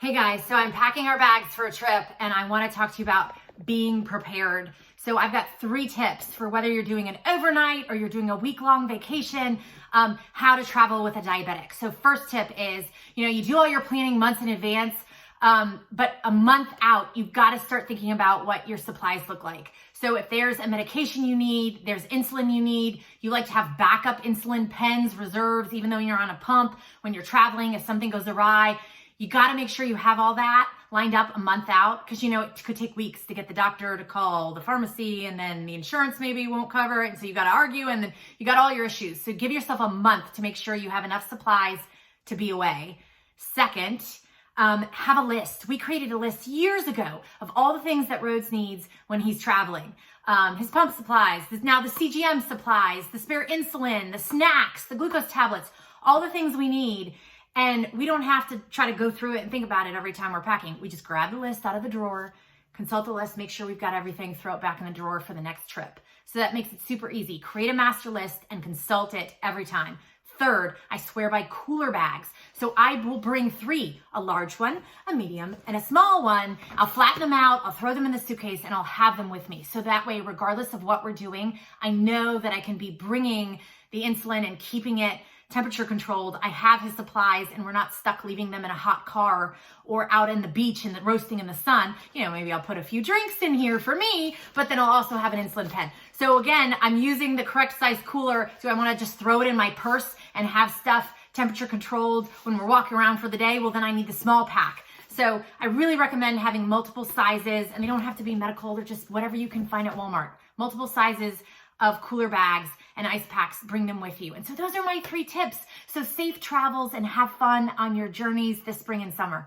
Hey guys, so I'm packing our bags for a trip and I want to talk to you about being prepared. So I've got 3 tips for whether you're doing an overnight or you're doing a week-long vacation, how to travel with a diabetic. So first tip is, you do all your planning months in advance, but a month out, you've got to start thinking about what your supplies look like. So if there's a medication you need, there's insulin you need, you like to have backup insulin pens, reserves, even though you're on a pump, when you're traveling, if something goes awry, you got to make sure you have all that lined up a month out because it could take weeks to get the doctor to call the pharmacy and then the insurance maybe won't cover it. And so you got to argue and then you got all your issues. So give yourself a month to make sure you have enough supplies to be away. Second, have a list. We created a list years ago of all the things that Rhodes needs when he's traveling. His pump supplies, now the CGM supplies, the spare insulin, the snacks, the glucose tablets, all the things we need. And we don't have to try to go through it and think about it every time we're packing. We just grab the list out of the drawer, consult the list, make sure we've got everything, throw it back in the drawer for the next trip. So that makes it super easy. Create a master list and consult it every time. Third, I swear by cooler bags. So I will bring 3, a large one, a medium, and a small one. I'll flatten them out, I'll throw them in the suitcase, and I'll have them with me. So that way, regardless of what we're doing, I know that I can be bringing the insulin and keeping it temperature controlled. I have his supplies and we're not stuck leaving them in a hot car or out in the beach and roasting in the sun. Maybe I'll put a few drinks in here for me, but then I'll also have an insulin pen. So again, I'm using the correct size cooler. Do I want to just throw it in my purse and have stuff temperature controlled when we're walking around for the day? Well, then I need the small pack. So I really recommend having multiple sizes, and they don't have to be medical. They're just whatever you can find at Walmart. Multiple sizes of cooler bags and ice packs, bring them with you. And so those are my 3 tips. So safe travels and have fun on your journeys this spring and summer.